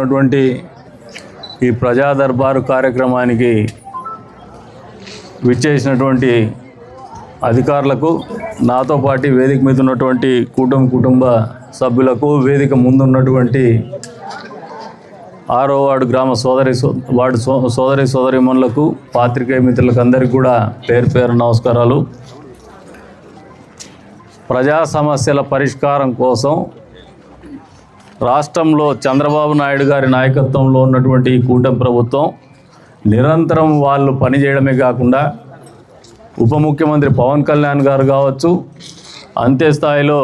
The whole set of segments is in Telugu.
జరుగుతున్నటువంటి ఈ ప్రజా దర్బారు కార్యక్రమానికి విచ్చేసినటువంటి అధికారులకు, నాతో పాటు వేదిక మీద ఉన్నటువంటి కుటుంబ సభ్యులకు, వేదిక ముందున్నటువంటి 6వ వార్డు గ్రామ సోదరి సోదరీమణులకు, పాత్రికేయ మిత్రులకు అందరికీ కూడా పేరు నమస్కారాలు. ప్రజా సమస్యల పరిష్కారం కోసం రాష్ట్రంలో చంద్రబాబు నాయుడు గారి నాయకత్వంలో ఉన్నటువంటి ఈ కూటమి ప్రభుత్వం నిరంతరం వాళ్ళు పనిచేయడమే కాకుండా ఉప ముఖ్యమంత్రి పవన్ కళ్యాణ్ గారు కావచ్చు, అంతే స్థాయిలో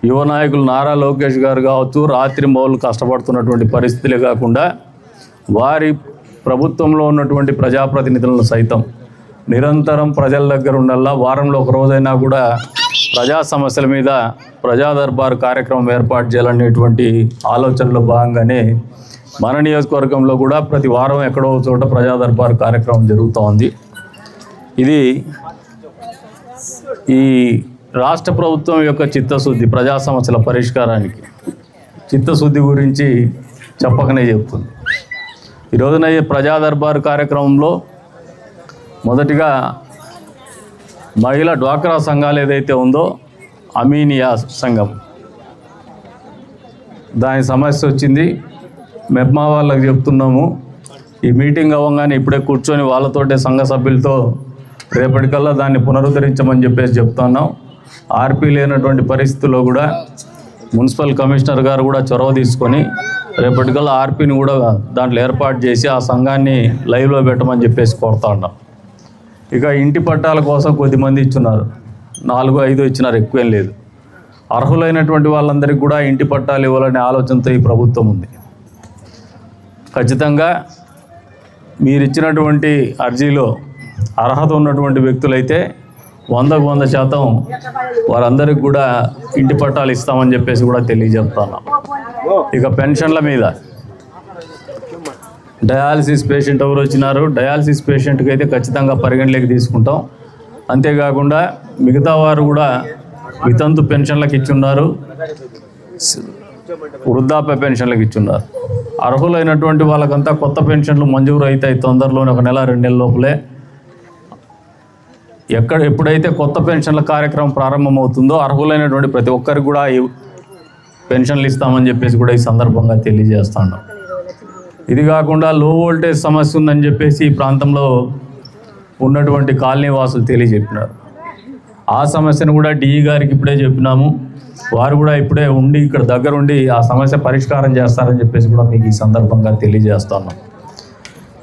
యువ నాయకులు నారా లోకేష్ గారు కావచ్చు, రాత్రి మౌలు కష్టపడుతున్నటువంటి పరిస్థితులే కాకుండా వారి ప్రభుత్వంలో ఉన్నటువంటి ప్రజాప్రతినిధులను సైతం నిరంతరం ప్రజల దగ్గర ఉండాలా, వారంలో ఒక రోజైనా కూడా ప్రజా సమస్యల మీద ప్రజా దర్బారు కార్యక్రమం ఏర్పాటు చేయాలనేటువంటి ఆలోచనలో భాగంగానే మన నియోజకవర్గంలో కూడా ప్రతి వారం ఎక్కడో చోట ప్రజా దర్బారు కార్యక్రమం జరుగుతూ ఉంది. ఇది ఈ రాష్ట్ర ప్రభుత్వం యొక్క చిత్తశుద్ధి, ప్రజా సమస్యల పరిష్కారానికి చిత్తశుద్ధి గురించి చెప్పకనే చెప్తుంది. ఈ రోజున ఈ ప్రజా దర్బారు కార్యక్రమంలో మొదటిగా మహిళా డ్వాక్రా సంఘాలు ఏదైతే ఉందో అమీనియా సంఘం, దాని సమస్య వచ్చింది. మెప్మా వాళ్ళకి చెప్తున్నాము, ఈ మీటింగ్ అవ్వగానే ఇప్పుడే కూర్చొని వాళ్ళతోటే సంఘ సభ్యులతో రేపటికల్లా దాన్ని పునరుద్ధరించమని చెప్పేసి చెప్తున్నాం. ఆర్పీ లేనటువంటి పరిస్థితుల్లో కూడా మున్సిపల్ కమిషనర్ గారు కూడా చొరవ తీసుకొని రేపటికల్లా ఆర్పీని కూడా దాంట్లో ఏర్పాటు చేసి ఆ సంఘాన్ని లైవ్లో పెట్టమని చెప్పేసి కోరుతా ఉన్నాం. ఇక ఇంటి పట్టాల కోసం కొద్దిమంది ఇచ్చున్నారు, 4-5 ఇచ్చినారు, ఎక్కువేం లేదు. అర్హులైనటువంటి వాళ్ళందరికీ కూడా ఇంటి పట్టాలు ఇవ్వాలనే ఆలోచనతో ఈ ప్రభుత్వం ఉంది. ఖచ్చితంగా మీరు ఇచ్చినటువంటి అర్జీలో అర్హత ఉన్నటువంటి వ్యక్తులైతే 100% వారందరికీ కూడా ఇంటి పట్టాలు ఇస్తామని చెప్పేసి కూడా తెలియజేస్తున్నాం. ఇక పెన్షన్ల మీద డయాలసిస్ పేషెంట్ ఎవరు వచ్చినారు, డయాలసిస్ పేషెంట్కి అయితే ఖచ్చితంగా పరిగణలోకి తీసుకుంటాం. అంతేకాకుండా మిగతా వారు కూడా వితంతు పెన్షన్లకు ఇచ్చున్నారు, వృద్ధాప్య పెన్షన్లకు ఇచ్చున్నారు. అర్హులైనటువంటి వాళ్ళకంతా కొత్త పెన్షన్లు మంజూరు అవుతాయి తొందరలోనే, 1-2 నెలల లోపలే. ఎప్పుడైతే కొత్త పెన్షన్ల కార్యక్రమం ప్రారంభమవుతుందో అర్హులైనటువంటి ప్రతి ఒక్కరికి కూడా ఈ పెన్షన్లు ఇస్తామని చెప్పేసి కూడా ఈ సందర్భంగా తెలియజేస్తున్నాం. ఇది కాకుండా లో వోల్టేజ్ సమస్య ఉందని చెప్పేసి ఈ ప్రాంతంలో ఉన్నటువంటి కాలనీ వాసులు తెలియజెప్పినారు. ఆ సమస్యను కూడా డిఈ గారికి ఇప్పుడే చెప్పినాము, వారు కూడా ఇప్పుడే ఉండి ఇక్కడ దగ్గరుండి ఆ సమస్య పరిష్కారం చేస్తారని చెప్పేసి కూడా మీకు ఈ సందర్భంగా తెలియజేస్తున్నాం.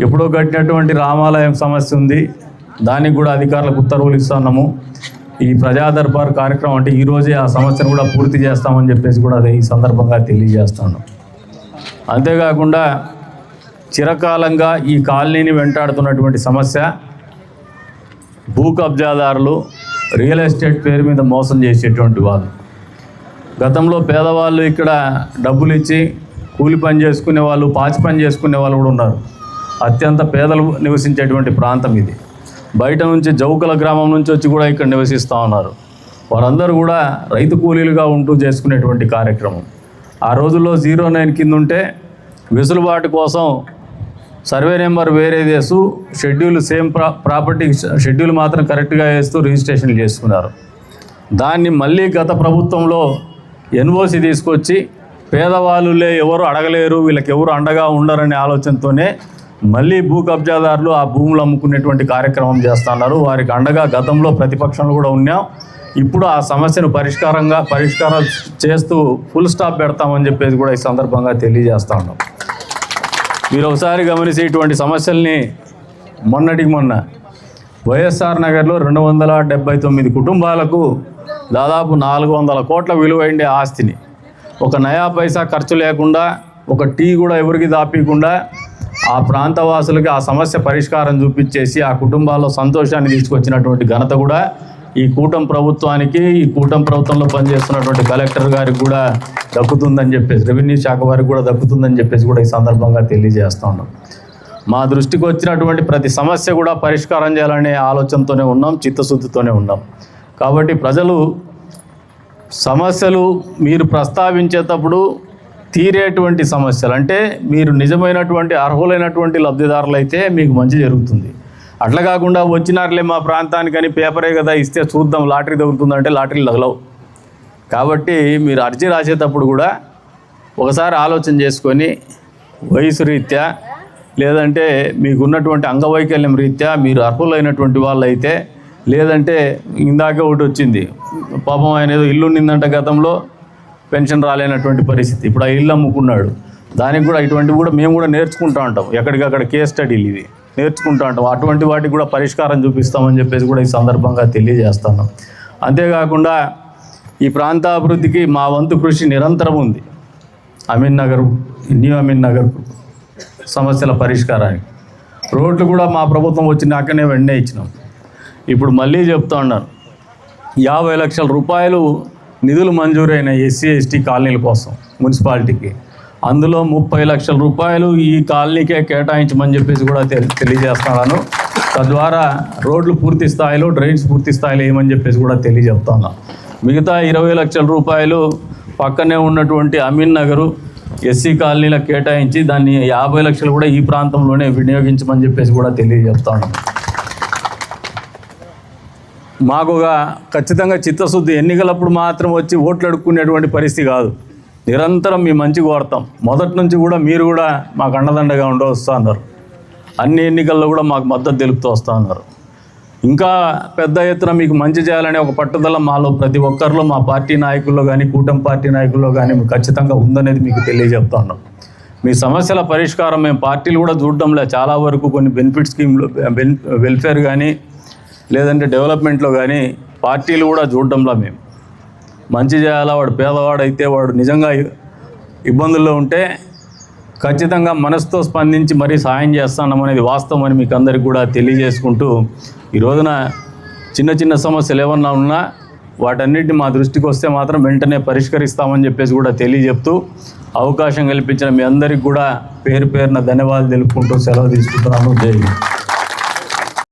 ఎప్పుడో కట్టినటువంటి రామాలయం సమస్య ఉంది, దానికి కూడా అధికారులకు ఉత్తర్వులు ఇస్తున్నాము. ఈ ప్రజా దర్బార్ కార్యక్రమం అంటే ఈరోజే ఆ సమస్యను కూడా పూర్తి చేస్తామని చెప్పేసి కూడా ఈ సందర్భంగా తెలియజేస్తున్నాం. అంతేకాకుండా చిరకాలంగా ఈ కాలనీని వెంటాడుతున్నటువంటి సమస్య భూ కబ్జాదారులు, రియల్ ఎస్టేట్ పేరు మీద మోసం చేసేటువంటి వాళ్ళు. గతంలో పేదవాళ్ళు ఇక్కడ డబ్బులు ఇచ్చి కూలి పని చేసుకునే వాళ్ళు, పాచి పని చేసుకునే వాళ్ళు కూడా ఉన్నారు. అత్యంత పేదలు నివసించేటువంటి ప్రాంతం ఇది. బయట నుంచి జౌకల గ్రామం నుంచి వచ్చి కూడా ఇక్కడ నివసిస్తూ ఉన్నారు. వారందరూ కూడా రైతు కూలీలుగా ఉంటూ చేసుకునేటువంటి కార్యక్రమం. ఆ రోజుల్లో 09 కింద ఉంటే వెసులుబాటు కోసం సర్వే నెంబర్ వేరే వేస్తూ షెడ్యూల్ సేమ్ ప్రాపర్టీ షెడ్యూల్ మాత్రం కరెక్ట్గా వేస్తూ రిజిస్ట్రేషన్లు చేసుకున్నారు. దాన్ని మళ్ళీ గత ప్రభుత్వంలో ఎన్ఓసి తీసుకొచ్చి పేదవాళ్ళులే ఎవరు అడగలేరు, వీళ్ళకి ఎవరు అండగా ఉండరనే ఆలోచనతోనే మళ్ళీ భూ కబ్జాదారులు ఆ భూములు అమ్ముకునేటువంటి కార్యక్రమం చేస్తున్నారు. వారికి అండగా గతంలో ప్రతిపక్షంలో కూడా ఉన్నాం. ఇప్పుడు ఆ సమస్యను పరిష్కారం చేస్తూ ఫుల్ స్టాప్ పెడతామని చెప్పేసి కూడా ఈ సందర్భంగా తెలియజేస్తూ ఉన్నాం. మీరు ఒకసారి గమనించి ఇటువంటి సమస్యల్ని మొన్న వైఎస్ఆర్ నగర్లో 279 కుటుంబాలకు దాదాపు 400 కోట్ల విలువైండే ఆస్తిని ఒక నయా పైసా ఖర్చు లేకుండా, ఒక టీ కూడా ఎవరికి దాపీకుండా ఆ ప్రాంతవాసులకి ఆ సమస్య పరిష్కారం చూపించేసి ఆ కుటుంబాల్లో సంతోషాన్ని తీసుకొచ్చినటువంటి ఘనత కూడా ఈ కూటమి ప్రభుత్వానికి, ఈ కూటమి ప్రభుత్వంలో పనిచేస్తున్నటువంటి కలెక్టర్ గారికి కూడా దక్కుతుందని చెప్పేసి, రెవెన్యూ శాఖ వారికి కూడా దక్కుతుందని చెప్పేసి కూడా ఈ సందర్భంగా తెలియజేస్తూ ఉన్నాం. మా దృష్టికి వచ్చినటువంటి ప్రతి సమస్య కూడా పరిష్కారం చేయాలనే ఆలోచనతోనే ఉన్నాం, చిత్తశుద్ధితోనే ఉన్నాం. కాబట్టి ప్రజలు సమస్యలు మీరు ప్రస్తావించేటప్పుడు తీరేటువంటి సమస్యలు, అంటే మీరు నిజమైనటువంటి అర్హులైనటువంటి లబ్ధిదారులు అయితే మీకు మంచి జరుగుతుంది. అట్లా కాకుండా వచ్చినారులే మా ప్రాంతానికని పేపరే కదా ఇస్తే చూద్దాం లాటరీ తగులుతుందంటే లాటరీలు తగలవు. కాబట్టి మీరు అర్జీ రాసేటప్పుడు కూడా ఒకసారి ఆలోచన చేసుకొని వయసు రీత్యా లేదంటే మీకున్నటువంటి అంగవైకల్యం రీత్యా మీరు అర్హులైనటువంటి వాళ్ళు అయితే, లేదంటే ఇందాకే ఒకటి వచ్చింది పాపం, ఆయన ఏదో ఇల్లు నిందంట గతంలో పెన్షన్ రాలేనటువంటి పరిస్థితి, ఇప్పుడు ఆ ఇల్లు అమ్ముకున్నాడు. దానికి కూడా ఇటువంటివి కూడా మేము కూడా నేర్చుకుంటూ ఉంటాం, ఎక్కడికక్కడ కేస్ స్టడీలు ఇవి నేర్చుకుంటూ ఉంటాం. అటువంటి వాటికి కూడా పరిష్కారం చూపిస్తామని చెప్పేసి కూడా ఈ సందర్భంగా తెలియజేస్తున్నాం. అంతేకాకుండా ఈ ప్రాంత అభివృద్ధికి మా వంతు కృషి నిరంతరం ఉంది. న్యూ అమీన్ నగర్ సమస్యల పరిష్కారానికి రోడ్లు కూడా మా ప్రభుత్వం వచ్చినాకనే వెంటనే ఇచ్చినాం. ఇప్పుడు మళ్ళీ చెప్తా ఉన్నాను, 50 లక్షల రూపాయలు నిధులు మంజూరైన ఎస్సీ ఎస్టీ కాలనీల కోసం మున్సిపాలిటీకి, అందులో 30 లక్షల రూపాయలు ఈ కాలనీకే కేటాయించమని చెప్పేసి కూడా తెలియజేస్తున్నాను. తద్వారా రోడ్లు పూర్తి స్థాయిలో, డ్రైన్స్ పూర్తి స్థాయిలో వేయమని చెప్పేసి కూడా తెలియజెప్తాను. మిగతా 20 లక్షల రూపాయలు పక్కనే ఉన్నటువంటి అమీన్ నగరు ఎస్సీ కాలనీల కేటాయించి దాన్ని 50 లక్షలు కూడా ఈ ప్రాంతంలోనే వినియోగించమని చెప్పేసి కూడా తెలియజెప్తాను. మాకుగా ఖచ్చితంగా చిత్తశుద్ధి, ఎన్నికలప్పుడు మాత్రం వచ్చి ఓట్లు అడుక్కునేటువంటి పరిస్థితి కాదు. నిరంతరం మీ మంచి కోరతాం. మొదటి నుంచి కూడా మీరు కూడా మాకు అండదండగా వస్తూ ఉన్నారు. అన్ని ఎన్నికల్లో కూడా మాకు మద్దతు తెలుపుతూ వస్తూ ఉన్నారు. ఇంకా పెద్ద ఎత్తున మీకు మంచి చేయాలనే ఒక పట్టుదల మాలో ప్రతి ఒక్కరిలో, మా పార్టీ నాయకుల్లో కానీ కూటమి పార్టీ నాయకుల్లో కానీ ఖచ్చితంగా ఉందనేది మీకు తెలియజెప్తా ఉన్నాం. మీ సమస్యల పరిష్కారం మేము పార్టీలు కూడా చూడడంలే, చాలా వరకు కొన్ని బెనిఫిట్ స్కీమ్లు, వెల్ఫేర్ కానీ లేదంటే డెవలప్మెంట్లో కానీ పార్టీలు కూడా చూడడంలో మేము మంచి చేయాలా, వాడు పేదవాడైతే వాడు నిజంగా ఇబ్బందుల్లో ఉంటే ఖచ్చితంగా మనసుతో స్పందించి మరీ సాయం చేస్తున్నాం అనేది వాస్తవం అని మీకు అందరికీ కూడా తెలియజేసుకుంటూ, ఈ రోజున చిన్న చిన్న సమస్యలు ఏమన్నా ఉన్నా వాటన్నిటిని మా దృష్టికి వస్తే మాత్రం వెంటనే పరిష్కరిస్తామని చెప్పేసి కూడా తెలియజెప్తూ, అవకాశం కల్పించిన మీ అందరికీ కూడా పేరు పేరున ధన్యవాదాలు తెలుపుకుంటూ సెలవు తీసుకుంటున్నాను. జై హింద్.